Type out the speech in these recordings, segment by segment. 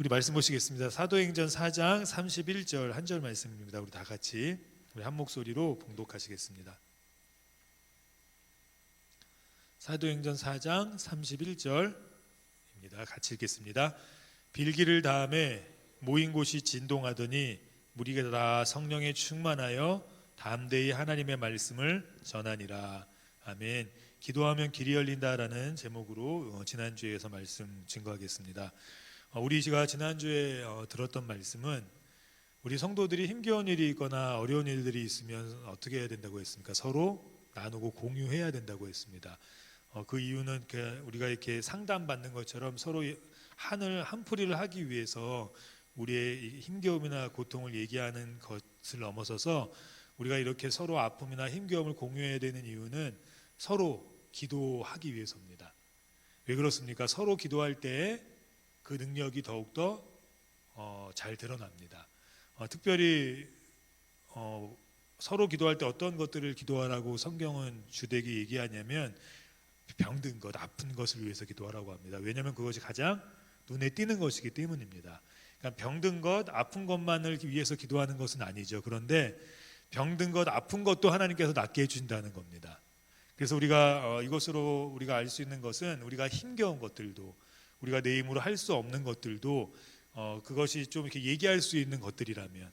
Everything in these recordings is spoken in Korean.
우리 말씀 보시겠습니다. 사도행전 4장 31절 한 절 말씀입니다. 우리 다 같이 우리 한 목소리로 봉독하시겠습니다. 사도행전 4장 31절입니다. 같이 읽겠습니다. 빌기를 다음에 모인 곳이 진동하더니 무리가 다 성령에 충만하여 담대히 하나님의 말씀을 전하니라. 아멘. 기도하면 길이 열린다라는 제목으로 지난주에서 말씀 증거하겠습니다. 우리가 지난주에 들었던 말씀은 우리 성도들이 힘겨운 일이 있거나 어려운 일들이 있으면 어떻게 해야 된다고 했습니까? 서로 나누고 공유해야 된다고 했습니다. 그 이유는 우리가 이렇게 상담받는 것처럼 서로 한풀이를 하기 위해서 우리의 힘겨움이나 고통을 얘기하는 것을 넘어서서 우리가 이렇게 서로 아픔이나 힘겨움을 공유해야 되는 이유는 서로 기도하기 위해서입니다. 왜 그렇습니까? 서로 기도할 때 그 능력이 더욱더 잘 드러납니다. 특별히 서로 기도할 때 어떤 것들을 기도하라고 성경은 주되게 얘기하냐면 병든 것, 아픈 것을 위해서 기도하라고 합니다. 왜냐하면 그것이 가장 눈에 띄는 것이기 때문입니다. 그러니까 병든 것, 아픈 것만을 위해서 기도하는 것은 아니죠. 그런데 병든 것, 아픈 것도 하나님께서 낫게 해준다는 겁니다. 그래서 우리가 이것으로 우리가 알 수 있는 것은 우리가 힘겨운 것들도 우리가 내 힘으로 할 수 없는 것들도 그것이 좀 이렇게 얘기할 수 있는 것들이라면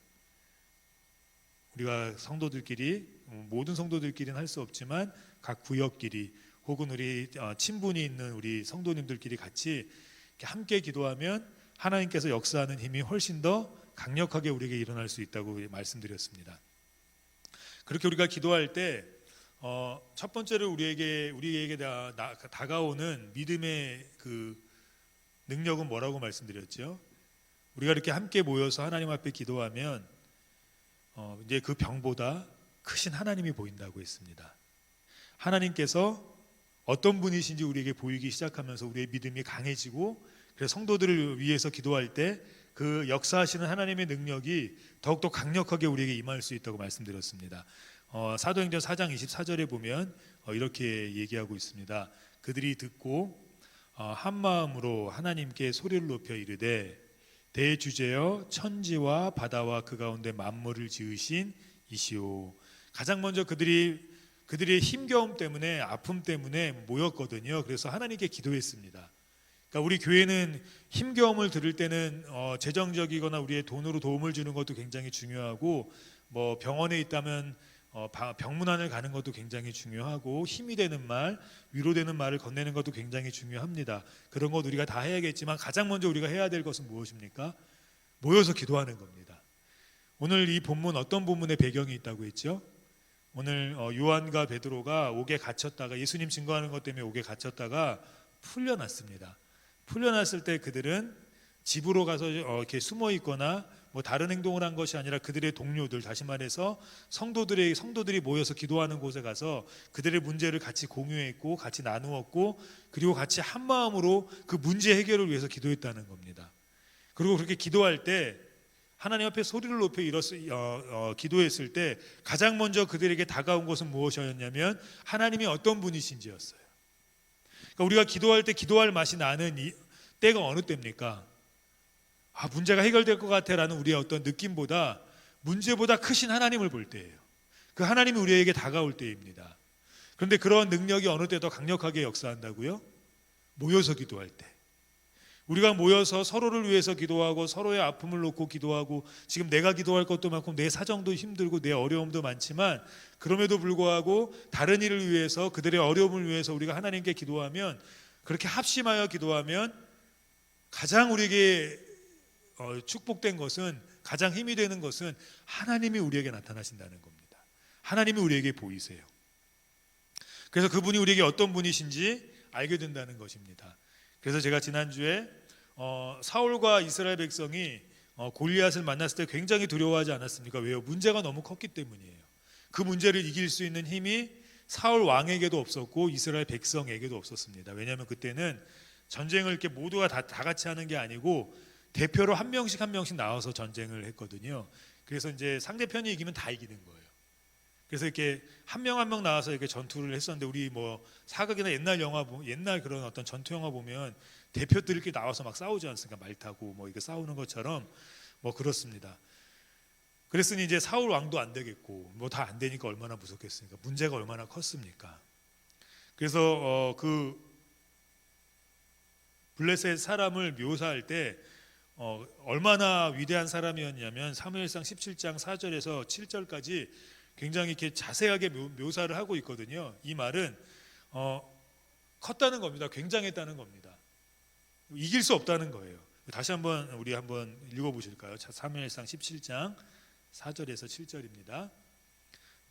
우리가 성도들끼리 모든 성도들끼리는 할 수 없지만 각 구역끼리 혹은 우리 친분이 있는 우리 성도님들끼리 같이 함께 기도하면 하나님께서 역사하는 힘이 훨씬 더 강력하게 우리에게 일어날 수 있다고 말씀드렸습니다. 그렇게 우리가 기도할 때 첫 번째로 우리에게 다가오는 믿음의 그 능력은 뭐라고 말씀드렸죠? 우리가 이렇게 함께 모여서 하나님 앞에 기도하면 이제 그 병보다 크신 하나님이 보인다고 했습니다. 하나님께서 어떤 분이신지 우리에게 보이기 시작하면서 우리의 믿음이 강해지고 그래서 성도들을 위해서 기도할 때 그 역사하시는 하나님의 능력이 더욱더 강력하게 우리에게 임할 수 있다고 말씀드렸습니다. 사도행전 4장 24절에 보면 이렇게 얘기하고 있습니다. 그들이 듣고 한 마음으로 하나님께 소리를 높여 이르되 대주제여 천지와 바다와 그 가운데 만물을 지으신 이시오. 가장 먼저 그들의 힘겨움 때문에 아픔 때문에 모였거든요. 그래서 하나님께 기도했습니다. 그러니까 우리 교회는 힘겨움을 들을 때는 재정적이거나 우리의 돈으로 도움을 주는 것도 굉장히 중요하고 뭐 병원에 있다면 병문안을 가는 것도 굉장히 중요하고 힘이 되는 말, 위로되는 말을 건네는 것도 굉장히 중요합니다. 그런 것 우리가 다 해야겠지만 가장 먼저 우리가 해야 될 것은 무엇입니까? 모여서 기도하는 겁니다. 오늘 이 본문 어떤 본문의 배경이 있다고 했죠? 오늘 요한과 베드로가 옥에 갇혔다가 예수님 증거하는 것 때문에 옥에 갇혔다가 풀려났습니다. 풀려났을 때 그들은 집으로 가서 이렇게 숨어 있거나 뭐 다른 행동을 한 것이 아니라 그들의 동료들, 다시 말해서 성도들이 모여서 기도하는 곳에 가서 그들의 문제를 같이 공유했고 같이 나누었고 그리고 같이 한 마음으로 그 문제 해결을 위해서 기도했다는 겁니다. 그리고 그렇게 기도할 때 하나님 앞에 소리를 높여 기도했을 때 가장 먼저 그들에게 다가온 것은 무엇이었냐면 하나님이 어떤 분이신지였어요. 그러니까 우리가 기도할 때 기도할 맛이 나는 때가 어느 때입니까? 문제가 해결될 것 같아라는 우리의 어떤 느낌보다 문제보다 크신 하나님을 볼 때예요. 그 하나님이 우리에게 다가올 때입니다. 그런데 그런 능력이 어느 때 더 강력하게 역사한다고요? 모여서 기도할 때. 우리가 모여서 서로를 위해서 기도하고 서로의 아픔을 놓고 기도하고 지금 내가 기도할 것도 많고 내 사정도 힘들고 내 어려움도 많지만 그럼에도 불구하고 다른 일을 위해서 그들의 어려움을 위해서 우리가 하나님께 기도하면 그렇게 합심하여 기도하면 가장 우리에게 축복된 것은 가장 힘이 되는 것은 하나님이 우리에게 나타나신다는 겁니다. 하나님이 우리에게 보이세요. 그래서 그분이 우리에게 어떤 분이신지 알게 된다는 것입니다. 그래서 제가 지난주에 사울과 이스라엘 백성이 골리앗을 만났을 때 굉장히 두려워하지 않았습니까? 왜요? 문제가 너무 컸기 때문이에요. 그 문제를 이길 수 있는 힘이 사울 왕에게도 없었고 이스라엘 백성에게도 없었습니다. 왜냐하면 그때는 전쟁을 이렇게 모두가 다 같이 하는 게 아니고 대표로 한 명씩 나와서 전쟁을 했거든요. 그래서 이제 상대편이 이기면 다 이기는 거예요. 그래서 이렇게 한 명 한 명 나와서 이렇게 전투를 했었는데 우리 뭐 사극이나 옛날 영화 옛날 그런 어떤 전투 영화 보면 대표들끼리 나와서 막 싸우지 않습니까? 말 타고 뭐 이거 싸우는 것처럼 뭐 그렇습니다. 그랬으니 이제 사울 왕도 안 되겠고 뭐 다 안 되니까 얼마나 무섭겠습니까? 문제가 얼마나 컸습니까? 그래서 그 블레셋 사람을 묘사할 때 얼마나 위대한 사람이었냐면 사무엘상 17장 4절에서 7절까지 굉장히 이렇게 자세하게 묘사를 하고 있거든요. 이 말은 컸다는 겁니다. 굉장했다는 겁니다. 이길 수 없다는 거예요. 다시 한번 우리 한번 읽어보실까요? 사무엘상 17장 4절에서 7절입니다.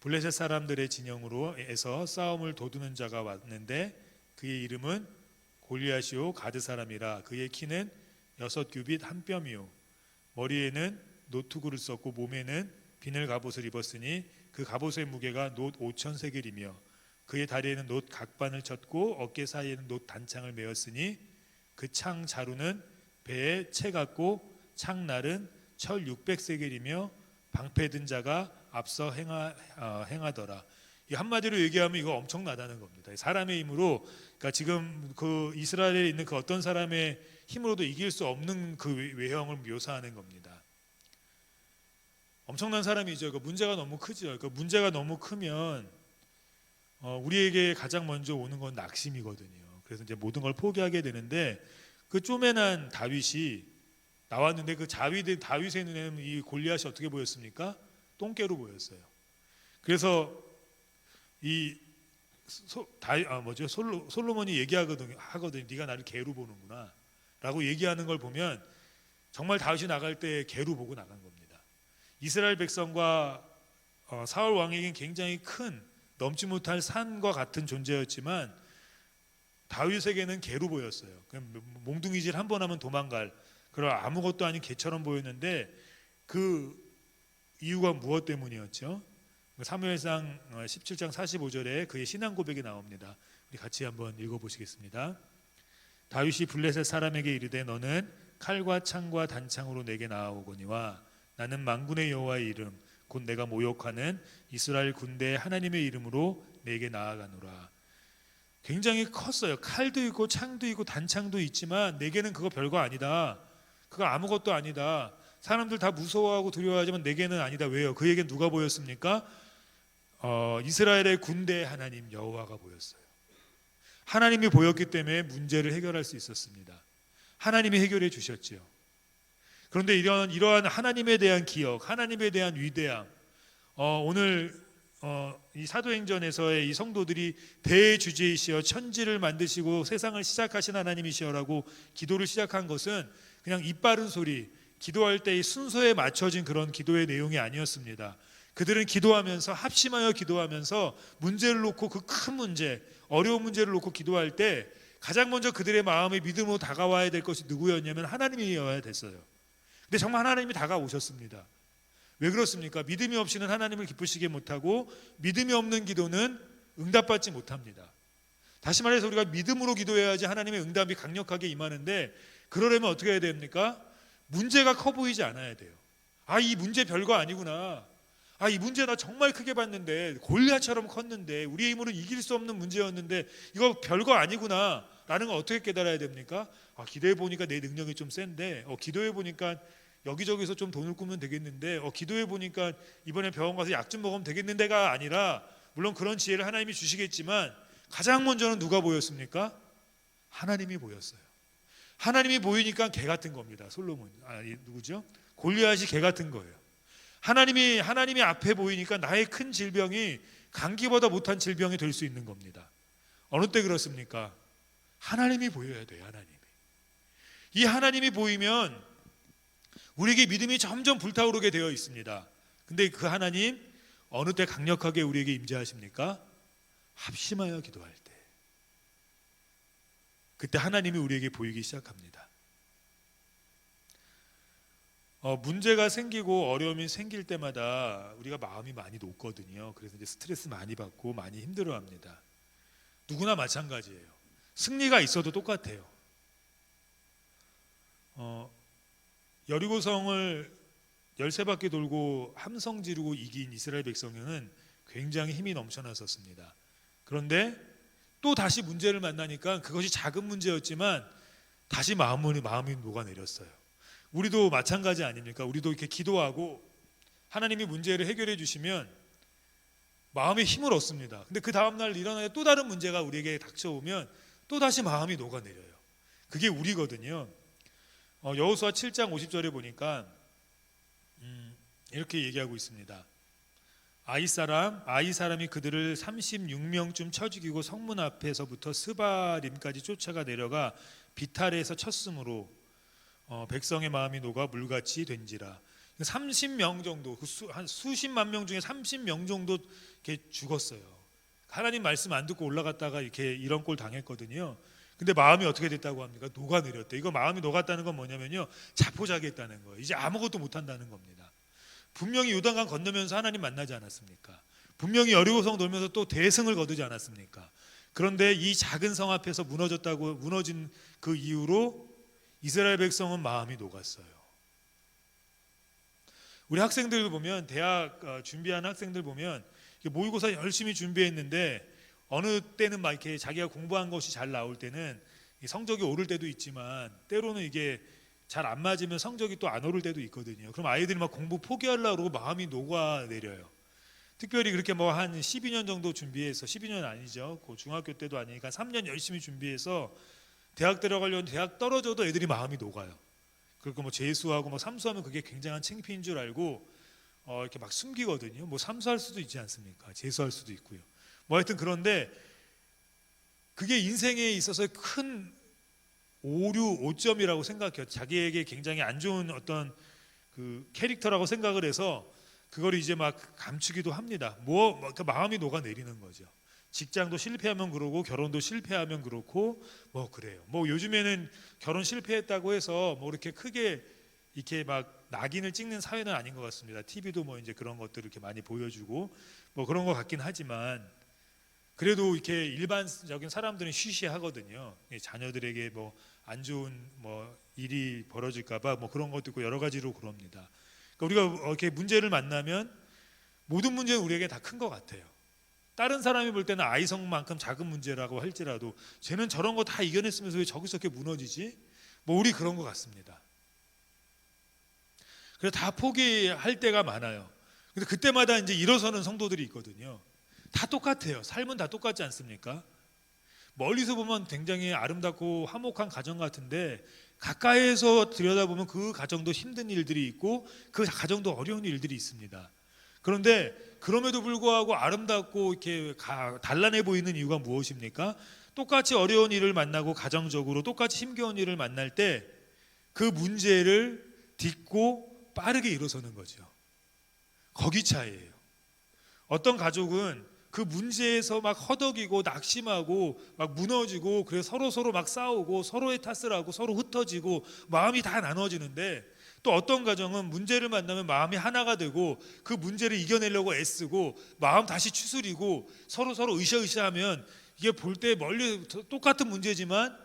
블레셋 사람들의 진영으로에서 싸움을 도두는 자가 왔는데 그의 이름은 골리앗이요 가드 사람이라. 그의 키는 6규빗 한 뼘이요 머리에는 노투구를 썼고 몸에는 비늘 갑옷을 입었으니 그 갑옷의 무게가 놋 5천 세겔이며 그의 다리에는 놋 각반을 쳤고 어깨 사이에는 놋 단창을 메었으니 그 창 자루는 배에 채 같고 창날은 철 600세겔이며 방패 든 자가 앞서 행하더라. 이 한마디로 얘기하면 이거 엄청나다는 겁니다. 사람의 힘으로, 그러니까 지금 그 이스라엘에 있는 그 어떤 사람의 힘으로도 이길 수 없는 그 외형을 묘사하는 겁니다. 엄청난 사람이죠. 그 문제가 너무 크죠. 그 문제가 너무 크면 우리에게 가장 먼저 오는 건 낙심이거든요. 그래서 이제 모든 걸 포기하게 되는데 그 쪼매난 다윗이 나왔는데 그 다윗의 눈에는 이 골리앗이 어떻게 보였습니까? 똥개로 보였어요. 그래서 이 솔로몬이 얘기하거든요. 네가 나를 개로 보는구나 라고 얘기하는 걸 보면 정말 다윗이 나갈 때 개로 보고 나간 겁니다. 이스라엘 백성과 사울 왕에겐 굉장히 큰 넘지 못할 산과 같은 존재였지만 다윗에게는 개로 보였어요. 몽둥이질 한 번 하면 도망갈 그런 아무것도 아닌 개처럼 보였는데 그 이유가 무엇 때문이었죠? 사무엘상 17장 45절에 그의 신앙 고백이 나옵니다. 우리 같이 한번 읽어보시겠습니다. 다윗이 블레셋 사람에게 이르되 너는 칼과 창과 단창으로 내게 나아오거니와 나는 만군의 여호와의 이름 곧 내가 모욕하는 이스라엘 군대의 하나님의 이름으로 내게 나아가노라. 굉장히 컸어요. 칼도 있고 창도 있고 단창도 있지만 내게는 그거 별거 아니다. 그거 아무것도 아니다. 사람들 다 무서워하고 두려워하지만 내게는 아니다. 왜요? 그에겐 누가 보였습니까? 이스라엘의 군대의 하나님 여호와가 보였어요. 하나님이 보였기 때문에 문제를 해결할 수 있었습니다. 하나님이 해결해 주셨죠. 그런데 이러한 하나님에 대한 기억, 하나님에 대한 위대함, 오늘 이 사도행전에서의 이 성도들이 대주제이시여 천지를 만드시고 세상을 시작하신 하나님이시여라고 기도를 시작한 것은 그냥 입 바른 소리, 기도할 때의 순서에 맞춰진 그런 기도의 내용이 아니었습니다. 그들은 기도하면서 합심하여 기도하면서 문제를 놓고 그 큰 문제, 어려운 문제를 놓고 기도할 때 가장 먼저 그들의 마음에 믿음으로 다가와야 될 것이 누구였냐면 하나님이어야 됐어요. 근데 정말 하나님이 다가오셨습니다. 왜 그렇습니까? 믿음이 없이는 하나님을 기쁘시게 못하고 믿음이 없는 기도는 응답받지 못합니다. 다시 말해서 우리가 믿음으로 기도해야지 하나님의 응답이 강력하게 임하는데 그러려면 어떻게 해야 됩니까? 문제가 커 보이지 않아야 돼요. 이 문제 별거 아니구나. 이 문제 나 정말 크게 봤는데 골리앗처럼 컸는데 우리의 힘으로 이길 수 없는 문제였는데 이거 별거 아니구나 라는 걸 어떻게 깨달아야 됩니까? 기도해 보니까 내 능력이 좀 센데 기도해 보니까 여기저기서 좀 돈을 꾸면 되겠는데 기도해 보니까 이번에 병원 가서 약 좀 먹으면 되겠는데가 아니라 물론 그런 지혜를 하나님이 주시겠지만 가장 먼저는 누가 보였습니까? 하나님이 보였어요. 하나님이 보이니까 개 같은 겁니다. 솔로몬 누구죠? 골리앗이 개 같은 거예요. 하나님이 앞에 보이니까 나의 큰 질병이 감기보다 못한 질병이 될 수 있는 겁니다. 어느 때 그렇습니까? 하나님이 보여야 돼요. 이 하나님이 보이면 우리에게 믿음이 점점 불타오르게 되어 있습니다. 근데 그 하나님 어느 때 강력하게 우리에게 임재하십니까? 합심하여 기도할 때. 그때 하나님이 우리에게 보이기 시작합니다. 문제가 생기고 어려움이 생길 때마다 우리가 마음이 많이 녹거든요. 그래서 이제 스트레스 많이 받고 많이 힘들어합니다. 누구나 마찬가지예요. 승리가 있어도 똑같아요. 여리고성을 13바퀴 돌고 함성 지르고 이긴 이스라엘 백성은 굉장히 힘이 넘쳐났었습니다. 그런데 또 다시 문제를 만나니까 그것이 작은 문제였지만 다시 마음이 녹아내렸어요. 우리도 마찬가지 아닙니까? 우리도 이렇게 기도하고 하나님이 문제를 해결해 주시면 마음에 힘을 얻습니다. 근데 그 다음날 일어나야 또 다른 문제가 우리에게 닥쳐오면 또 다시 마음이 녹아내려요. 그게 우리거든요. 여호수아 7장 50절에 보니까 이렇게 얘기하고 있습니다. 아이 사람이 그들을 36명쯤 쳐 죽이고 성문 앞에서부터 스바림까지 쫓아가 내려가 비탈에서 쳤으므로 백성의 마음이 녹아 물같이 된지라. 30명 정도, 한 수십만 명 중에 30명 정도 이렇게 죽었어요. 하나님 말씀 안 듣고 올라갔다가 이렇게 이런 꼴 당했거든요. 근데 마음이 어떻게 됐다고 합니까? 녹아내렸대. 이거 마음이 녹았다는 건 뭐냐면요, 자포자기했다는 거예요. 이제 아무것도 못한다는 겁니다. 분명히 요단강 건너면서 하나님 만나지 않았습니까? 분명히 여리고성 돌면서 또 대승을 거두지 않았습니까? 그런데 이 작은 성 앞에서 무너진 그 이후로 이스라엘 백성은 마음이 녹았어요. 우리 학생들 보면, 대학 준비하는 학생들 보면 모의고사 열심히 준비했는데 어느 때는 막 이렇게 자기가 공부한 것이 잘 나올 때는 성적이 오를 때도 있지만, 때로는 이게 잘 안 맞으면 성적이 또 안 오를 때도 있거든요. 그럼 아이들이 막 공부 포기하려고 그러고 마음이 녹아내려요. 특별히 그렇게 뭐 한 12년 정도 준비해서, 12년 아니죠, 그 중학교 때도 아니니까 3년 열심히 준비해서 대학 들어가려면 대학 떨어져도 애들이 마음이 녹아요. 그리고 뭐 재수하고 뭐 삼수하면 그게 굉장한 창피인 줄 알고 이렇게 막 숨기거든요. 뭐 삼수할 수도 있지 않습니까? 재수할 수도 있고요. 뭐 하여튼 그런데 그게 인생에 있어서 큰 오점이라고 생각해요. 자기에게 굉장히 안 좋은 어떤 그 캐릭터라고 생각을 해서 그걸 이제 막 감추기도 합니다. 그 마음이 녹아내리는 거죠. 직장도 실패하면 그러고 결혼도 실패하면 그렇고 뭐 그래요. 뭐 요즘에는 결혼 실패했다고 해서 뭐 이렇게 크게 이렇게 막 낙인을 찍는 사회는 아닌 것 같습니다. TV도 뭐 이제 그런 것들을 이렇게 많이 보여주고 뭐 그런 것 같긴 하지만, 그래도 이렇게 일반적인 사람들은 쉬쉬하거든요. 자녀들에게 뭐 안 좋은 뭐 일이 벌어질까봐 뭐 그런 것도 있고 여러 가지로 그럽니다. 그러니까 우리가 이렇게 문제를 만나면 모든 문제는 우리에게 다 큰 것 같아요. 다른 사람이 볼 때는 아이성만큼 작은 문제라고 할지라도 쟤는 저런 거 다 이겨냈으면서 왜 저기서 이렇게 무너지지? 뭐 우리 그런 것 같습니다. 그래서 다 포기할 때가 많아요. 근데 그때마다 이제 일어서는 성도들이 있거든요. 다 똑같아요. 삶은 다 똑같지 않습니까? 멀리서 보면 굉장히 아름답고 화목한 가정 같은데 가까이에서 들여다보면 그 가정도 힘든 일들이 있고 그 가정도 어려운 일들이 있습니다. 그런데 그럼에도 불구하고 아름답고 이렇게 단란해 보이는 이유가 무엇입니까? 똑같이 어려운 일을 만나고 가정적으로 똑같이 힘겨운 일을 만날 때 그 문제를 딛고 빠르게 일어서는 거죠. 거기 차이예요. 어떤 가족은 그 문제에서 막 허덕이고 낙심하고 막 무너지고, 그래서 서로 막 싸우고 서로의 탓을 하고 서로 흩어지고 마음이 다 나눠지는데, 또 어떤 가정은 문제를 만나면 마음이 하나가 되고 그 문제를 이겨내려고 애쓰고 마음 다시 추스리고 서로 으쌰으쌰하면 이게 볼 때 멀리 똑같은 문제지만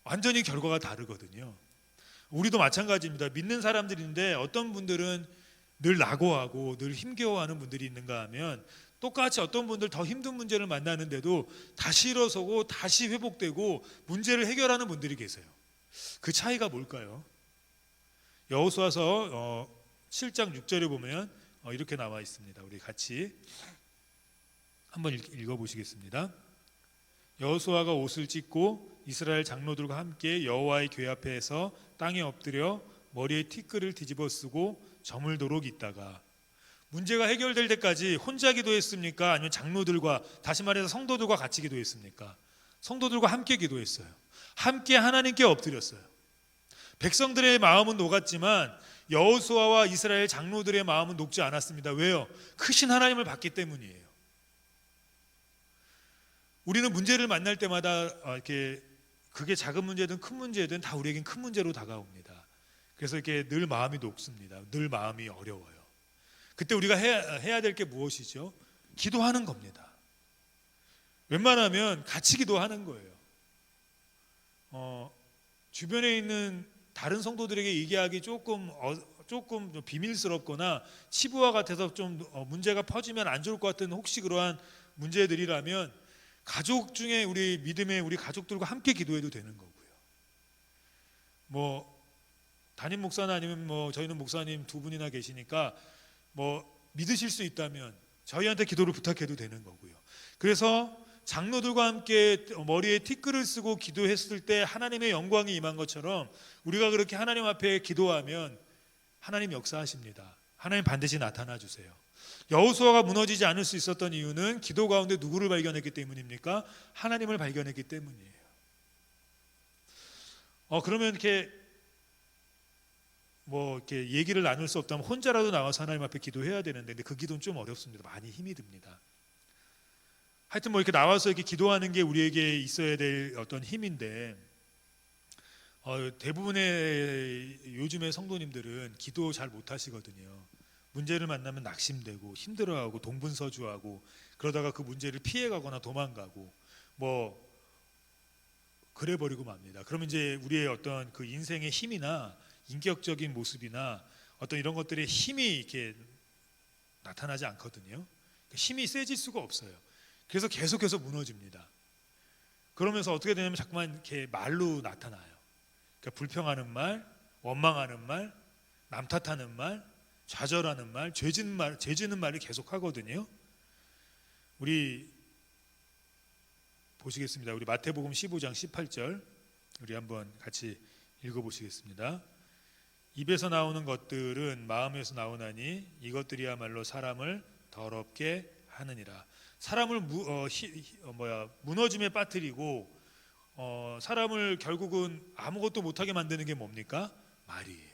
완전히 결과가 다르거든요. 우리도 마찬가지입니다. 믿는 사람들인데 어떤 분들은 늘 낙오하고 늘 힘겨워하는 분들이 있는가 하면, 똑같이 어떤 분들 더 힘든 문제를 만나는데도 다시 일어서고 다시 회복되고 문제를 해결하는 분들이 계세요. 그 차이가 뭘까요? 여호수아서 7장 6절에 보면 이렇게 나와 있습니다. 우리 같이 한번 읽어보시겠습니다. 여호수아가 옷을 찢고 이스라엘 장로들과 함께 여호와의 궤 앞에서 땅에 엎드려 머리에 티끌을 뒤집어 쓰고 저물도록 있다가, 문제가 해결될 때까지 혼자 기도했습니까? 아니면 장로들과, 다시 말해서 성도들과 같이 기도했습니까? 성도들과 함께 기도했어요. 함께 하나님께 엎드렸어요. 백성들의 마음은 녹았지만 여호수아와 이스라엘 장로들의 마음은 녹지 않았습니다. 왜요? 크신 하나님을 봤기 때문이에요. 우리는 문제를 만날 때마다 이렇게 그게 작은 문제든 큰 문제든 다 우리에겐 큰 문제로 다가옵니다. 그래서 이렇게 늘 마음이 녹습니다. 늘 마음이 어려워요. 그때 우리가 해야 될 게 무엇이죠? 기도하는 겁니다. 웬만하면 같이 기도하는 거예요. 주변에 있는 다른 성도들에게 얘기하기 조금 좀 비밀스럽거나 치부와 같아서 좀 문제가 퍼지면 안 좋을 것 같은 혹시 그러한 문제들이라면 가족 중에 우리 믿음의 우리 가족들과 함께 기도해도 되는 거고요. 뭐 담임 목사나 아니면 뭐 저희는 목사님 두 분이나 계시니까 뭐 믿으실 수 있다면 저희한테 기도를 부탁해도 되는 거고요. 그래서 장로들과 함께 머리에 티끌을 쓰고 기도했을 때 하나님의 영광이 임한 것처럼 우리가 그렇게 하나님 앞에 기도하면 하나님 역사하십니다. 하나님 반드시 나타나 주세요. 여호수아가 무너지지 않을 수 있었던 이유는 기도 가운데 누구를 발견했기 때문입니까? 하나님을 발견했기 때문이에요. 그러면 이렇게 뭐 이렇게 얘기를 나눌 수 없다면 혼자라도 나와서 하나님 앞에 기도해야 되는데, 근데 그 기도는 좀 어렵습니다. 많이 힘이 듭니다. 하여튼 뭐 이렇게 나와서 이렇게 기도하는 게 우리에게 있어야 될 어떤 힘인데, 대부분의 요즘의 성도님들은 기도 잘 못하시거든요. 문제를 만나면 낙심되고 힘들어하고 동분서주하고 그러다가 그 문제를 피해가거나 도망가고 뭐 그래버리고 맙니다. 그러면 이제 우리의 어떤 그 인생의 힘이나 인격적인 모습이나 어떤 이런 것들의 힘이 이렇게 나타나지 않거든요. 힘이 세질 수가 없어요. 그래서 계속해서 무너집니다. 그러면서 어떻게 되냐면 자꾸만 이렇게 말로 나타나요. 그러니까 불평하는 말, 원망하는 말, 남 탓하는 말, 좌절하는 말, 죄지는 말을 계속 하거든요. 우리 보시겠습니다. 우리 마태복음 15장 18절 우리 한번 같이 읽어보시겠습니다. 입에서 나오는 것들은 마음에서 나오나니 이것들이야말로 사람을 더럽게 하느니라. 사람을 무너짐에 빠뜨리고 사람을 결국은 아무것도 못하게 만드는 게 뭡니까? 말이에요.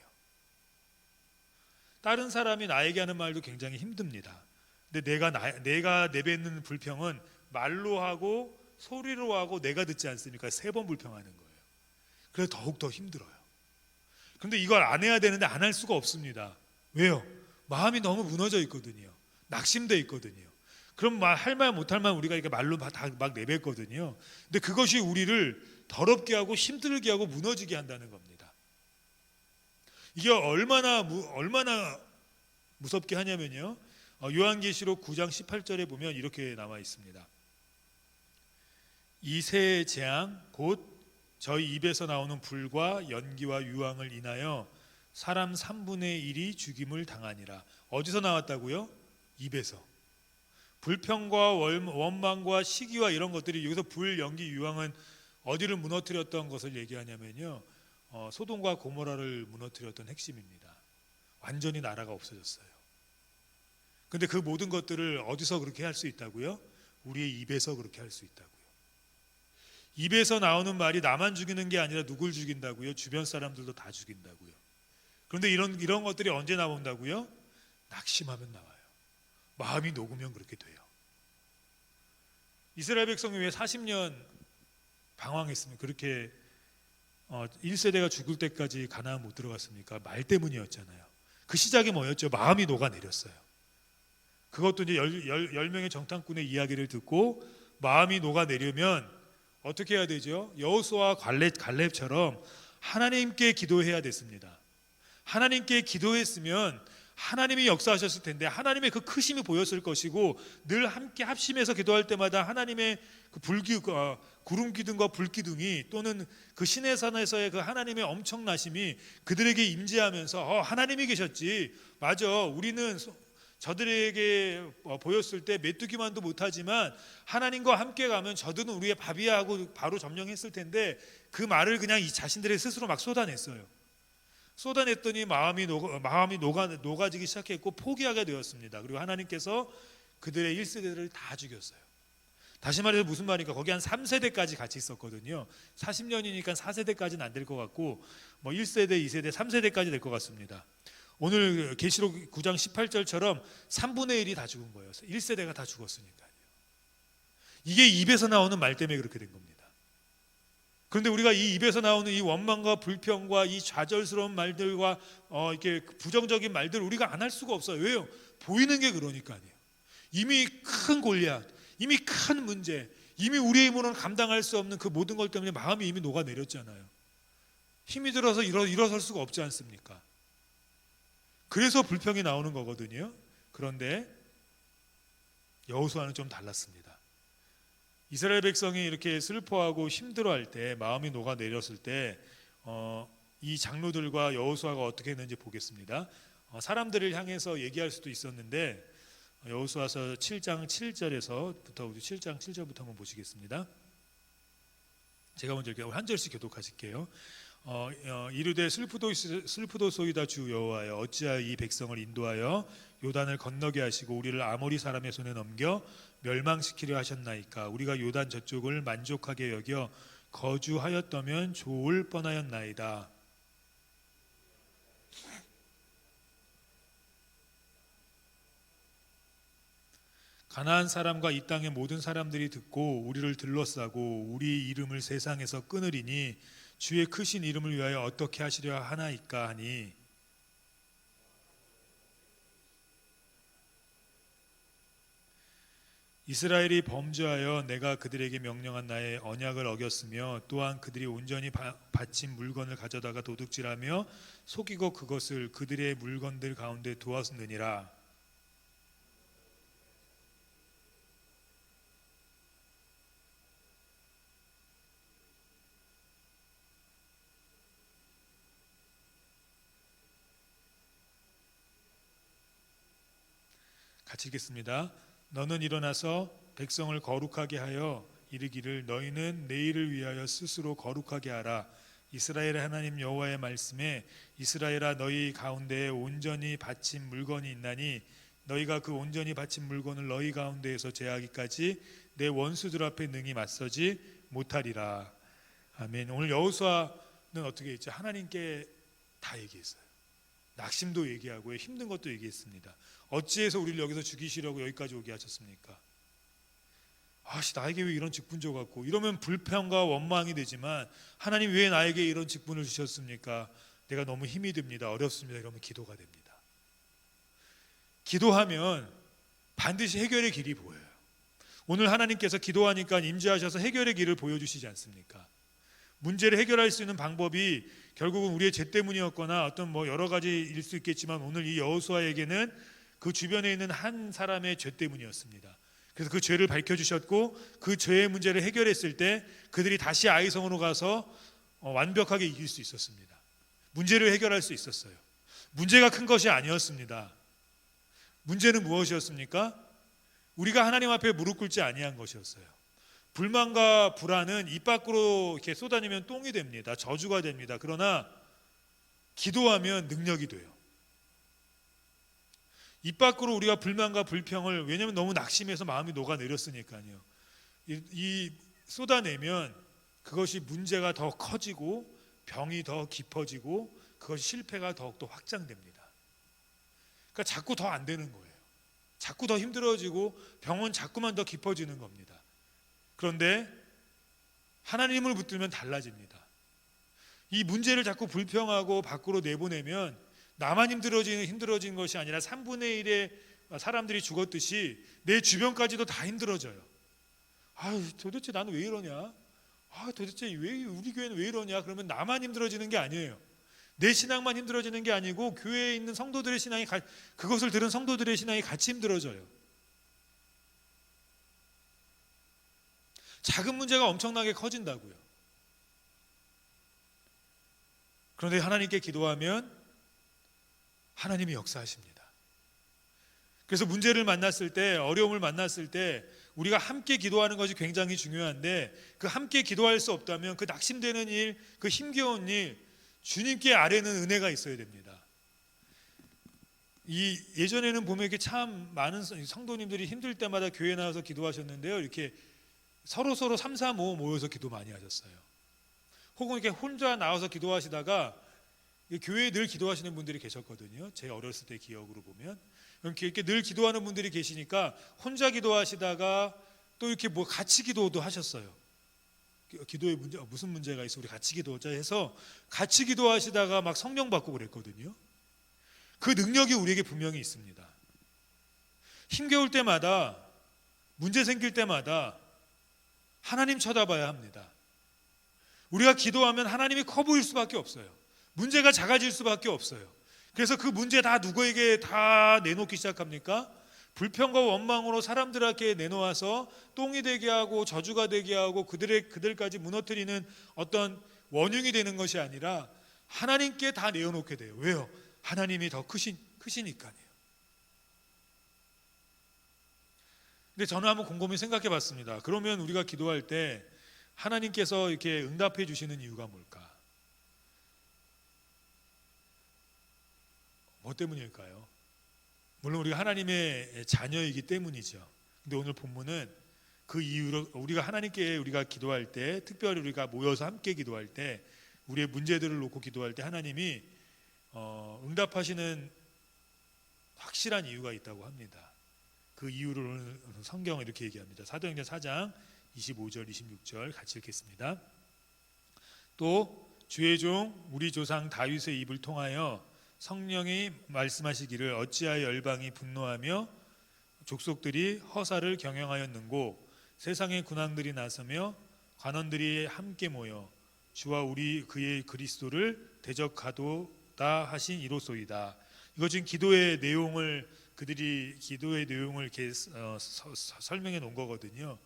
다른 사람이 나에게 하는 말도 굉장히 힘듭니다. 근데 내가 내뱉는 불평은 말로 하고 소리로 하고 내가 듣지 않습니까? 3번 불평하는 거예요. 그래서 더욱더 힘들어요. 근데 이걸 안 해야 되는데 안 할 수가 없습니다. 왜요? 마음이 너무 무너져 있거든요. 낙심돼 있거든요. 그럼 할 말 못할 말 우리가 이렇게 말로 다 막 내뱉거든요. 근데 그것이 우리를 더럽게 하고 힘들게 하고 무너지게 한다는 겁니다. 이게 얼마나 무섭게 하냐면요. 요한계시록 9장 18절에 보면 이렇게 나와 있습니다. 이 세 재앙 곧 저희 입에서 나오는 불과 연기와 유황을 인하여 사람 3분의 1이 죽임을 당하니라. 어디서 나왔다고요? 입에서. 불평과 원망과 시기와 이런 것들이, 여기서 불, 연기, 유황은 어디를 무너뜨렸던 것을 얘기하냐면요, 소돔과 고모라를 무너뜨렸던 핵심입니다. 완전히 나라가 없어졌어요. 근데 그 모든 것들을 어디서 그렇게 할 수 있다고요? 우리의 입에서 그렇게 할 수 있다고요. 입에서 나오는 말이 나만 죽이는 게 아니라 누굴 죽인다고요? 주변 사람들도 다 죽인다고요. 그런데 이런 것들이 언제 나온다고요? 낙심하면 나와요. 마음이 녹으면 그렇게 돼요. 이스라엘 백성이 왜 40년 방황했습니까? 그렇게 1세대가 죽을 때까지 가나안 못 들어갔습니까? 말 때문이었잖아요. 그 시작이 뭐였죠? 마음이 녹아내렸어요. 그것도 이제 10명의 정탐꾼의 이야기를 듣고 마음이 녹아내려면 어떻게 해야 되죠? 여호수아와 갈렙처럼 하나님께 기도해야 됐습니다. 하나님께 기도했으면 하나님이 역사하셨을 텐데 하나님의 그 크심이 보였을 것이고, 늘 함께 합심해서 기도할 때마다 하나님의 그 구름 기둥과 불 기둥이 또는 그 시내산에서의 그 하나님의 엄청나심이 그들에게 임재하면서 하나님이 계셨지, 맞아, 우리는 저들에게 보였을 때 메뚜기만도 못하지만 하나님과 함께 가면 저들은 우리의 밥이야 하고 바로 점령했을 텐데, 그 말을 그냥 이 자신들의 스스로 막 쏟아냈어요. 쏟아냈더니 마음이 녹아지기 시작했고 포기하게 되었습니다. 그리고 하나님께서 그들의 1세대를 다 죽였어요. 다시 말해서 무슨 말입니까? 거기 한 3세대까지 같이 있었거든요. 40년이니까 4세대까지는 안 될 것 같고, 뭐 1세대, 2세대, 3세대까지 될 것 같습니다. 오늘 계시록 9장 18절처럼 3분의 1이 다 죽은 거예요. 1세대가 다 죽었으니까요. 이게 입에서 나오는 말 때문에 그렇게 된 겁니다. 그런데 우리가 이 입에서 나오는 이 원망과 불평과 이 좌절스러운 말들과 이렇게 부정적인 말들 우리가 안 할 수가 없어요. 왜요? 보이는 게 그러니까요. 이미 큰 골리앗, 이미 큰 문제, 이미 우리의 힘으로는 감당할 수 없는 그 모든 것 때문에 마음이 이미 녹아내렸잖아요. 힘이 들어서 일어설 수가 없지 않습니까? 그래서 불평이 나오는 거거든요. 그런데 여호수아는 좀 달랐습니다. 이스라엘 백성이 이렇게 슬퍼하고 힘들어할 때, 마음이 녹아내렸을 때 이 장로들과 여호수아가 어떻게 했는지 보겠습니다. 사람들을 향해서 얘기할 수도 있었는데 여호수아서 7장 7절에서부터 7장 7절부터 한번 보시겠습니다. 제가 먼저 이렇게 한 절씩 교독하실게요. 이르되 슬프도소이다 주 여호와여, 어찌하여 이 백성을 인도하여 요단을 건너게 하시고 우리를 아모리 사람의 손에 넘겨 멸망시키려 하셨나이까. 우리가 요단 저쪽을 만족하게 여겨 거주하였다면 좋을 뻔하였나이다. 가나안 사람과 이 땅의 모든 사람들이 듣고 우리를 둘러싸고 우리 이름을 세상에서 끊으리니 주의 크신 이름을 위하여 어떻게 하시려 하나이까 하니, 이스라엘이 범죄하여 내가 그들에게 명령한 나의 언약을 어겼으며 또한 그들이 온전히 바친 물건을 가져다가 도둑질하며 속이고 그것을 그들의 물건들 가운데 두었느니라. 같이 읽겠습니다. 너는 일어나서 백성을 거룩하게 하여 이르기를 너희는 내일을 위하여 스스로 거룩하게 하라. 이스라엘의 하나님 여호와의 말씀에 이스라엘아 너희 가운데에 온전히 바친 물건이 있나니 너희가 그 온전히 바친 물건을 너희 가운데에서 제하기까지 내 원수들 앞에 능히 맞서지 못하리라. 아멘. 오늘 여호수아는 어떻게 했죠? 하나님께 다 얘기했어요. 낙심도 얘기하고 힘든 것도 얘기했습니다. 어찌해서 우리를 여기서 죽이시려고 여기까지 오게 하셨습니까? 나에게 왜 이런 직분 줘갖고, 이러면 불평과 원망이 되지만 하나님 왜 나에게 이런 직분을 주셨습니까? 내가 너무 힘이 듭니다. 어렵습니다. 이러면 기도가 됩니다. 기도하면 반드시 해결의 길이 보여요. 오늘 하나님께서 기도하니까 임재하셔서 해결의 길을 보여주시지 않습니까? 문제를 해결할 수 있는 방법이 결국은 우리의 죄 때문이었거나 어떤 여러 가지일 수 있겠지만 오늘 이 여호수아에게는 그 주변에 있는 한 사람의 죄 때문이었습니다. 그래서 그 죄를 밝혀주셨고 그 죄의 문제를 해결했을 때 그들이 다시 아이성으로 가서 완벽하게 이길 수 있었습니다. 문제를 해결할 수 있었어요. 문제가 큰 것이 아니었습니다. 문제는 무엇이었습니까? 우리가 하나님 앞에 무릎 꿇지 아니한 것이었어요. 불만과 불안은 입 밖으로 이렇게 쏟아내면 똥이 됩니다. 저주가 됩니다. 그러나 기도하면 능력이 돼요. 입 밖으로 우리가 불만과 불평을, 왜냐하면 너무 낙심해서 마음이 녹아내렸으니까요. 이 쏟아내면 그것이 문제가 더 커지고 병이 더 깊어지고 그것이 실패가 더욱더 확장됩니다. 그러니까 자꾸 더 안 되는 거예요. 자꾸 더 힘들어지고 병은 자꾸만 더 깊어지는 겁니다. 그런데 하나님을 붙들면 달라집니다. 이 문제를 자꾸 불평하고 밖으로 내보내면 나만 힘들어지는 것이 아니라 3분의 1의 사람들이 죽었듯이 내 주변까지도 다 힘들어져요. 도대체 나는 왜 이러냐? 도대체 왜 우리 교회는 왜 이러냐? 그러면 나만 힘들어지는 게 아니에요. 내 신앙만 힘들어지는 게 아니고 교회에 있는 성도들의 신앙이, 그것을 들은 성도들의 신앙이 같이 힘들어져요. 작은 문제가 엄청나게 커진다고요. 그런데 하나님께 기도하면 하나님이 역사하십니다. 그래서 문제를 만났을 때, 어려움을 만났을 때 우리가 함께 기도하는 것이 굉장히 중요한데, 그 함께 기도할 수 없다면 그 낙심되는 일, 그 힘겨운 일, 주님께 아뢰는 은혜가 있어야 됩니다. 예전에는 보면 이렇게 참 많은 성도님들이 힘들 때마다 교회 나와서 기도하셨는데요. 이렇게 서로 3, 4, 5 모여서 기도 많이 하셨어요. 혹은 이렇게 혼자 나와서 기도하시다가 교회에 늘 기도하시는 분들이 계셨거든요. 제 어렸을 때 기억으로 보면 이렇게 늘 기도하는 분들이 계시니까 혼자 기도하시다가 또 이렇게 같이 기도도 하셨어요. 기도에 무슨 문제가 있어 우리 같이 기도하자 해서 같이 기도하시다가 막 성령 받고 그랬거든요. 그 능력이 우리에게 분명히 있습니다. 힘겨울 때마다, 문제 생길 때마다 하나님 쳐다봐야 합니다. 우리가 기도하면 하나님이 커 보일 수밖에 없어요. 문제가 작아질 수밖에 없어요. 그래서 그 문제 다 누구에게 다 내놓기 시작합니까? 불평과 원망으로 사람들에게 내놓아서 똥이 되게 하고 저주가 되게 하고 그들까지 무너뜨리는 어떤 원흉이 되는 것이 아니라 하나님께 다 내어놓게 돼요. 왜요? 하나님이 더 크시니까요. 근데 저는 한번 곰곰이 생각해 봤습니다. 그러면 우리가 기도할 때 하나님께서 이렇게 응답해 주시는 이유가 뭘까? 뭐 때문일까요? 물론 우리가 하나님의 자녀이기 때문이죠. 근데 오늘 본문은 그 이유로 우리가 하나님께 우리가 기도할 때, 특별히 우리가 모여서 함께 기도할 때, 우리의 문제들을 놓고 기도할 때 하나님이 응답하시는 확실한 이유가 있다고 합니다. 그 이유를 오늘 성경은 이렇게 얘기합니다. 사도행전 4장 25절 26절 같이 읽겠습니다. 또 주의 종 우리 조상 다윗의 입을 통하여 성령이 말씀하시기를 어찌하여 열방이 분노하며 족속들이 허사를 경영하였는고 세상의 군왕들이 나서며 관원들이 함께 모여 주와 우리 그의 그리스도를 대적하도다 하신 이로소이다. 이거 지금 기도의 내용을 그들이 기도의 내용을 이렇게 설명해 놓은 거거든요.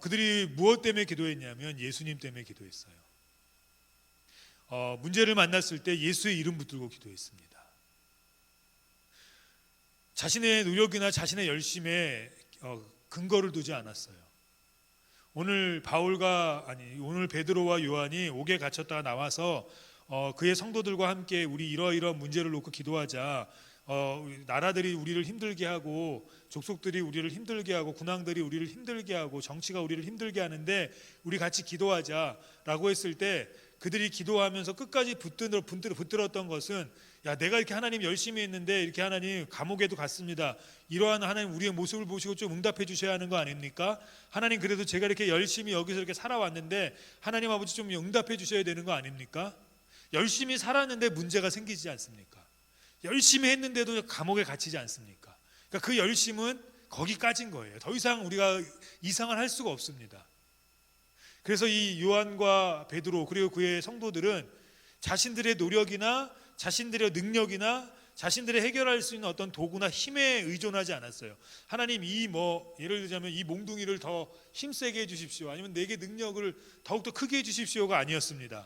그들이 무엇 때문에 기도했냐면 예수님 때문에 기도했어요. 문제를 만났을 때 예수의 이름 붙들고 기도했습니다. 자신의 노력이나 자신의 열심에 근거를 두지 않았어요. 오늘 베드로와 요한이 옥에 갇혔다가 나와서 그의 성도들과 함께 우리 이러이러한 문제를 놓고 기도하자. 나라들이 우리를 힘들게 하고 족속들이 우리를 힘들게 하고 군왕들이 우리를 힘들게 하고 정치가 우리를 힘들게 하는데 우리 같이 기도하자라고 했을 때 그들이 기도하면서 끝까지 붙들었던 것은 야 내가 이렇게 하나님 열심히 했는데 이렇게 하나님 감옥에도 갔습니다. 이러한 하나님 우리의 모습을 보시고 좀 응답해 주셔야 하는 거 아닙니까? 하나님 그래도 제가 이렇게 열심히 여기서 이렇게 살아왔는데 하나님 아버지 좀 응답해 주셔야 되는 거 아닙니까? 열심히 살았는데 문제가 생기지 않습니까? 열심히 했는데도 감옥에 갇히지 않습니까? 그러니까 그 열심은 거기까지인 거예요. 더 이상 우리가 이상을 할 수가 없습니다. 그래서 이 요한과 베드로 그리고 그의 성도들은 자신들의 노력이나 자신들의 능력이나 자신들의 해결할 수 있는 어떤 도구나 힘에 의존하지 않았어요. 하나님 예를 들자면 이 몽둥이를 더 힘세게 해주십시오. 아니면 내게 능력을 더욱더 크게 해주십시오가 아니었습니다.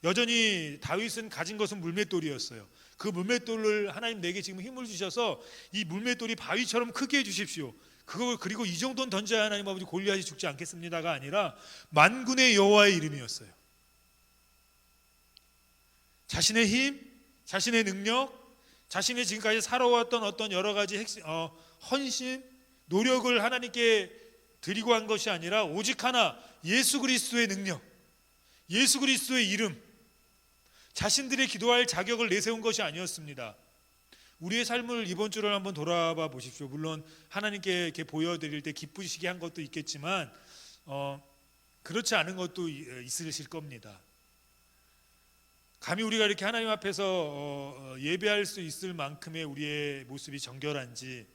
여전히 다윗은 가진 것은 물맷돌이었어요. 그 물맷돌을 하나님 내게 지금 힘을 주셔서 이 물맷돌이 바위처럼 크게 해주십시오. 그리고 이 정도는 던져야 하나님 아버지 골리앗이 죽지 않겠습니다가 아니라 만군의 여호와의 이름이었어요. 자신의 힘, 자신의 능력, 자신의 지금까지 살아왔던 어떤 여러 가지 헌신, 노력을 하나님께 드리고 한 것이 아니라 오직 하나 예수 그리스도의 능력, 예수 그리스도의 이름, 자신들의 기도할 자격을 내세운 것이 아니었습니다. 우리의 삶을 이번 주를 한번 돌아봐 보십시오. 물론 하나님께 이렇게 보여드릴 때 기쁘시게 한 것도 있겠지만 그렇지 않은 것도 있으실 겁니다. 감히 우리가 이렇게 하나님 앞에서 예배할 수 있을 만큼의 우리의 모습이 정결한지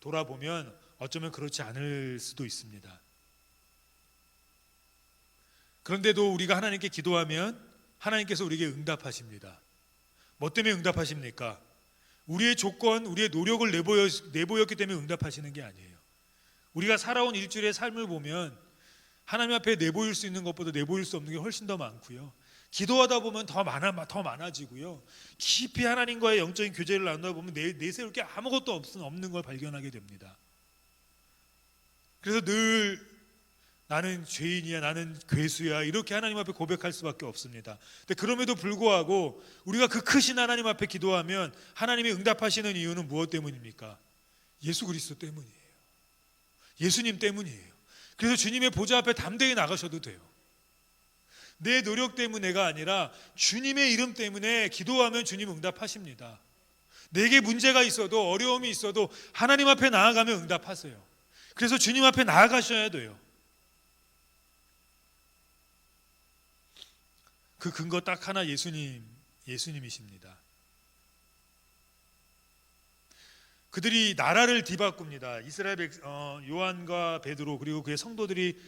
돌아보면 어쩌면 그렇지 않을 수도 있습니다. 그런데도 우리가 하나님께 기도하면 하나님께서 우리에게 응답하십니다. 뭐 때문에 응답하십니까? 우리의 조건, 우리의 노력을 내보였기 때문에 응답하시는 게 아니에요. 우리가 살아온 일주일의 삶을 보면 하나님 앞에 내보일 수 있는 것보다 내보일 수 없는 게 훨씬 더 많고요. 기도하다 보면 더 많아지고요. 깊이 하나님과의 영적인 교제를 나누다 보면 내세울 게 아무것도 없는 걸 발견하게 됩니다. 그래서 늘 나는 죄인이야, 나는 괴수야 이렇게 하나님 앞에 고백할 수밖에 없습니다. 근데 그럼에도 불구하고 우리가 그 크신 하나님 앞에 기도하면 하나님이 응답하시는 이유는 무엇 때문입니까? 예수 그리스도 때문이에요. 예수님 때문이에요. 그래서 주님의 보좌 앞에 담대히 나가셔도 돼요. 내 노력 때문에가 아니라 주님의 이름 때문에 기도하면 주님 응답하십니다. 내게 문제가 있어도 어려움이 있어도 하나님 앞에 나아가면 응답하세요. 그래서 주님 앞에 나아가셔야 돼요. 그 근거 딱 하나 예수님이십니다. 그들이 나라를 뒤바꿉니다. 이스라엘 요한과 베드로 그리고 그의 성도들이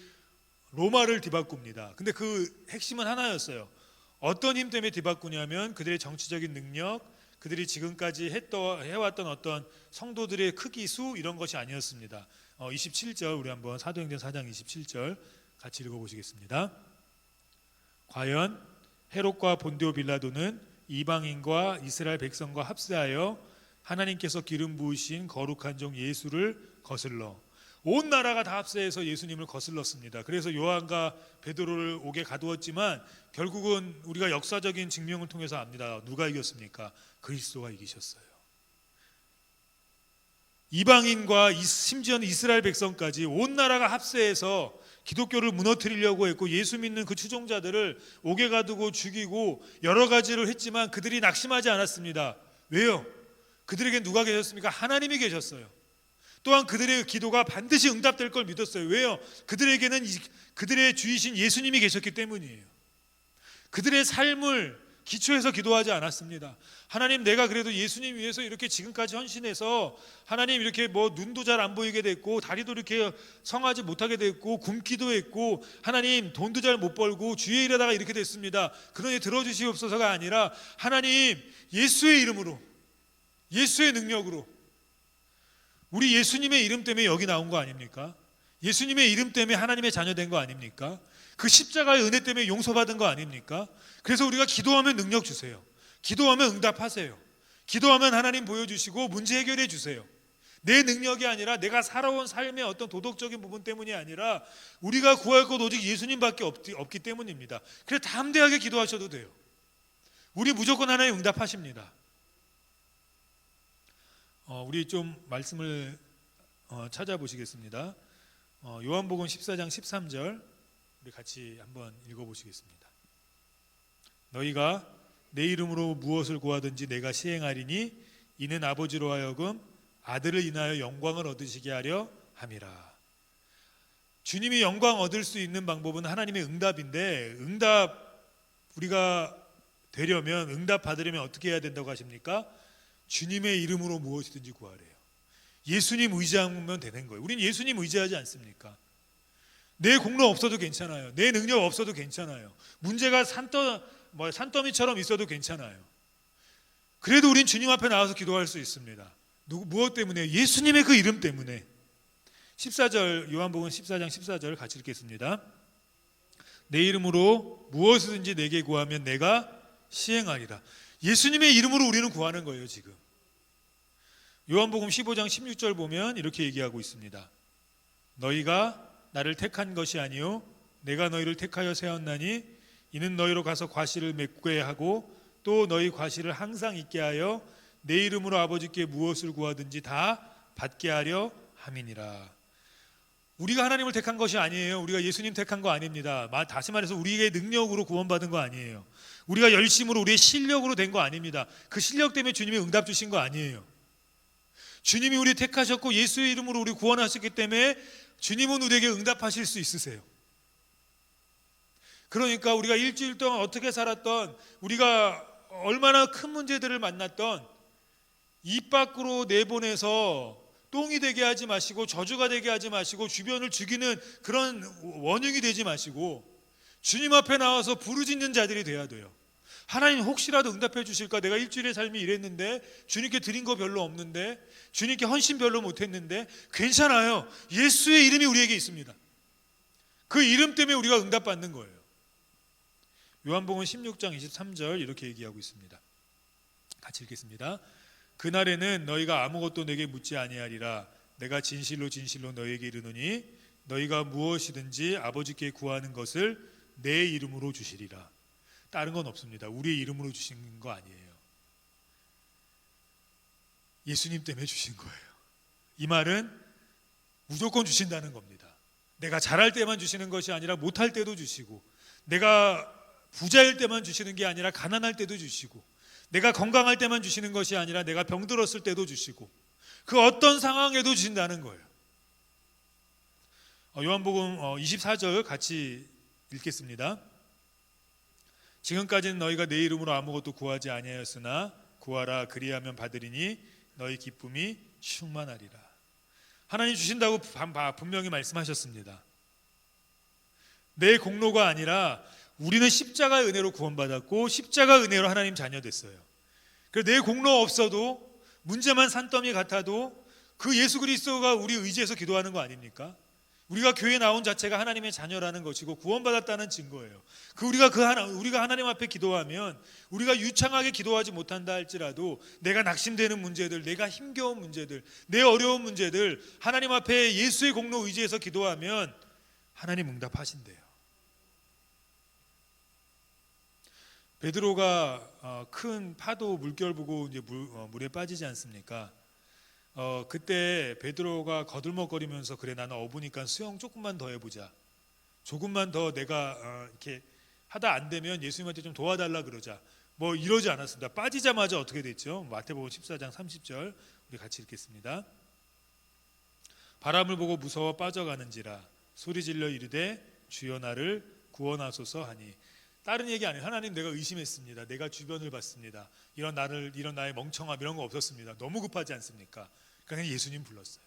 로마를 뒤바꿉니다. 근데 그 핵심은 하나였어요. 어떤 힘 때문에 뒤바꾸냐면 그들의 정치적인 능력, 그들이 지금까지 해왔던 어떤 성도들의 크기, 수 이런 것이 아니었습니다. 27절 우리 한번 사도행전 4장 27절 같이 읽어보시겠습니다. 과연 헤롯과 본디오 빌라도는 이방인과 이스라엘 백성과 합세하여 하나님께서 기름 부으신 거룩한 종 예수를 거슬러 온 나라가 다 합세해서 예수님을 거슬렀습니다. 그래서 요한과 베드로를 옥에 가두었지만 결국은 우리가 역사적인 증명을 통해서 압니다. 누가 이겼습니까? 그리스도가 이기셨어요. 이방인과 심지어는 이스라엘 백성까지 온 나라가 합세해서 기독교를 무너뜨리려고 했고 예수 믿는 그 추종자들을 옥에 가두고 죽이고 여러 가지를 했지만 그들이 낙심하지 않았습니다. 왜요? 그들에게 누가 계셨습니까? 하나님이 계셨어요. 또한 그들의 기도가 반드시 응답될 걸 믿었어요. 왜요? 그들에게는 그들의 주이신 예수님이 계셨기 때문이에요. 그들의 삶을 기초해서 기도하지 않았습니다. 하나님, 내가 그래도 예수님 위해서 이렇게 지금까지 헌신해서 하나님 이렇게 뭐 눈도 잘 안 보이게 됐고 다리도 이렇게 성하지 못하게 됐고 굶기도 했고 하나님 돈도 잘 못 벌고 주의 일하다가 이렇게 됐습니다. 그러니 들어주시옵소서가 아니라 하나님 예수의 이름으로 예수의 능력으로 우리 예수님의 이름 때문에 여기 나온 거 아닙니까? 예수님의 이름 때문에 하나님의 자녀 된 거 아닙니까? 그 십자가의 은혜 때문에 용서받은 거 아닙니까? 그래서 우리가 기도하면 능력 주세요. 기도하면 응답하세요. 기도하면 하나님 보여주시고 문제 해결해 주세요. 내 능력이 아니라 내가 살아온 삶의 어떤 도덕적인 부분 때문이 아니라 우리가 구할 것 오직 예수님밖에 없기 때문입니다. 그래서 담대하게 기도하셔도 돼요. 우리 무조건 하나님 응답하십니다. 우리 좀 말씀을 찾아보시겠습니다. 요한복음 14장 13절 우리 같이 한번 읽어보시겠습니다. 너희가 내 이름으로 무엇을 구하든지 내가 시행하리니 이는 아버지로 하여금 아들을 인하여 영광을 얻으시게 하려 함이라. 주님이 영광 얻을 수 있는 방법은 하나님의 응답인데 우리가 되려면 응답 받으려면 어떻게 해야 된다고 하십니까? 주님의 이름으로 무엇이든지 구하래요. 예수님 의지하면 되는 거예요. 우린 예수님 의지하지 않습니까? 내 공로 없어도 괜찮아요. 내 능력 없어도 괜찮아요. 문제가 산더미처럼 있어도 괜찮아요. 그래도 우린 주님 앞에 나와서 기도할 수 있습니다. 무엇 때문에? 예수님의 그 이름 때문에. 14절 요한복음 14장 14절 같이 읽겠습니다. 내 이름으로 무엇이든지 내게 구하면 내가 시행하리라. 예수님의 이름으로 우리는 구하는 거예요. 지금 요한복음 15장 16절 보면 이렇게 얘기하고 있습니다. 너희가 나를 택한 것이 아니요 내가 너희를 택하여 세웠나니 이는 너희로 가서 과실을 맺게 하고 또 너희 과실을 항상 있게 하여 내 이름으로 아버지께 무엇을 구하든지 다 받게 하려 함이니라. 우리가 하나님을 택한 것이 아니에요. 우리가 예수님 택한 거 아닙니다. 다시 말해서 우리의 능력으로 구원받은 거 아니에요. 우리가 열심으로 우리의 실력으로 된 거 아닙니다. 그 실력 때문에 주님이 응답 주신 거 아니에요. 주님이 우리 택하셨고 예수의 이름으로 우리 구원하셨기 때문에 주님은 우리에게 응답하실 수 있으세요. 그러니까 우리가 일주일 동안 어떻게 살았던, 우리가 얼마나 큰 문제들을 만났던, 입 밖으로 내보내서 똥이 되게 하지 마시고 저주가 되게 하지 마시고 주변을 죽이는 그런 원흉이 되지 마시고 주님 앞에 나와서 부르짖는 자들이 돼야 돼요. 하나님 혹시라도 응답해 주실까? 내가 일주일의 삶이 이랬는데 주님께 드린 거 별로 없는데 주님께 헌신 별로 못했는데 괜찮아요. 예수의 이름이 우리에게 있습니다. 그 이름 때문에 우리가 응답받는 거예요. 요한복음 16장 23절 이렇게 얘기하고 있습니다. 같이 읽겠습니다. 그날에는 너희가 아무것도 내게 묻지 아니하리라. 내가 진실로 진실로 너희에게 이르노니 너희가 무엇이든지 아버지께 구하는 것을 내 이름으로 주시리라. 다른 건 없습니다. 우리의 이름으로 주신 거 아니에요. 예수님 때문에 주신 거예요. 이 말은 무조건 주신다는 겁니다. 내가 잘할 때만 주시는 것이 아니라 못할 때도 주시고, 내가 부자일 때만 주시는 게 아니라 가난할 때도 주시고, 내가 건강할 때만 주시는 것이 아니라 내가 병들었을 때도 주시고, 그 어떤 상황에도 주신다는 거예요. 요한복음 24절 같이 읽겠습니다. 지금까지는 너희가 내 이름으로 아무것도 구하지 아니하였으나 구하라 그리하면 받으리니 너희 기쁨이 충만하리라. 하나님 주신다고 분명히 말씀하셨습니다. 내 공로가 아니라 우리는 십자가의 은혜로 구원받았고 십자가 은혜로 하나님 자녀 됐어요. 그래서 내 공로 없어도 문제만 산더미 같아도 그 예수 그리스도가 우리 의지해서 기도하는 거 아닙니까? 우리가 교회 나온 자체가 하나님의 자녀라는 것이고 구원받았다는 증거예요. 우리가 하나님 앞에 기도하면 우리가 유창하게 기도하지 못한다 할지라도 내가 낙심되는 문제들, 내가 힘겨운 문제들, 내 어려운 문제들 하나님 앞에 예수의 공로 의지해서 기도하면 하나님 응답하신대요. 베드로가 큰 파도 물결 보고 이제 물에 빠지지 않습니까? 그때 베드로가 거들먹거리면서 그래 나는 어부니까 수영 조금만 더 해보자. 조금만 더 내가 이렇게 하다 안 되면 예수님한테 좀 도와달라 그러자. 뭐 이러지 않았습니다. 빠지자마자 어떻게 됐죠? 마태복음 14장 30절 우리 같이 읽겠습니다. 바람을 보고 무서워 빠져가는지라 소리질러 이르되 주여 나를 구원하소서 하니. 다른 얘기 아니에요. 하나님 내가 의심했습니다. 내가 주변을 봤습니다. 이런 나의 멍청함 이런 거 없었습니다. 너무 급하지 않습니까? 그러니까 예수님 불렀어요.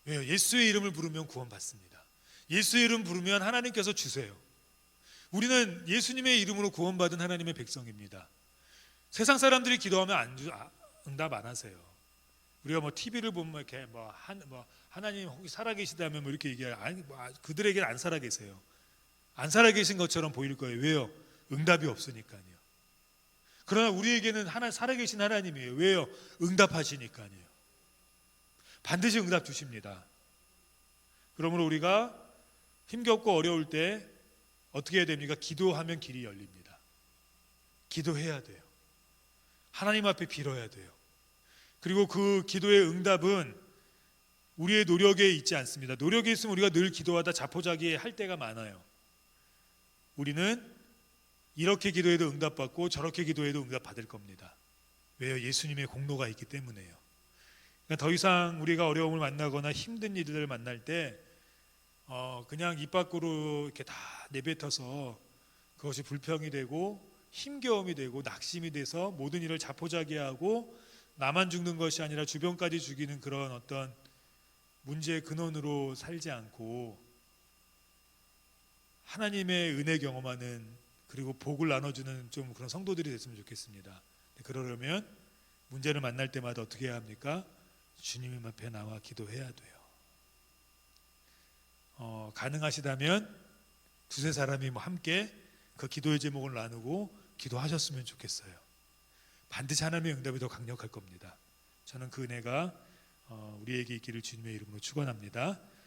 왜요? 예수의 이름을 부르면 구원받습니다. 예수의 이름 부르면 하나님께서 주세요. 우리는 예수님의 이름으로 구원받은 하나님의 백성입니다. 세상 사람들이 기도하면 응답 안 하세요. 우리가 뭐 TV를 보면 이렇게 하나님 혹시 살아계시다면 뭐 이렇게 얘기해요. 아니 그들에게는 안 살아계세요. 안 살아계신 것처럼 보일 거예요. 왜요? 응답이 없으니까요. 그러나 우리에게는 살아계신 하나님이에요. 왜요? 응답하시니까요. 반드시 응답 주십니다. 그러므로 우리가 힘겹고 어려울 때 어떻게 해야 됩니까? 기도하면 길이 열립니다. 기도해야 돼요. 하나님 앞에 빌어야 돼요. 그리고 그 기도의 응답은 우리의 노력에 있지 않습니다. 노력이 있으면 우리가 늘 기도하다 자포자기 할 때가 많아요. 우리는 이렇게 기도해도 응답받고 저렇게 기도해도 응답받을 겁니다. 왜요? 예수님의 공로가 있기 때문에요. 그러니까 더 이상 우리가 어려움을 만나거나 힘든 일들을 만날 때 그냥 입 밖으로 이렇게 다 내뱉어서 그것이 불평이 되고 힘겨움이 되고 낙심이 돼서 모든 일을 자포자기하고 나만 죽는 것이 아니라 주변까지 죽이는 그런 어떤 문제의 근원으로 살지 않고 하나님의 은혜 경험하는 그리고 복을 나눠주는 좀 그런 성도들이 됐으면 좋겠습니다. 그러려면 문제를 만날 때마다 어떻게 해야 합니까? 주님 앞에 나와 기도해야 돼요. 가능하시다면 두세 사람이 함께 그 기도의 제목을 나누고 기도하셨으면 좋겠어요. 반드시 하나님의 응답이 더 강력할 겁니다. 저는 그 은혜가 우리에게 있기를 주님의 이름으로 축원합니다.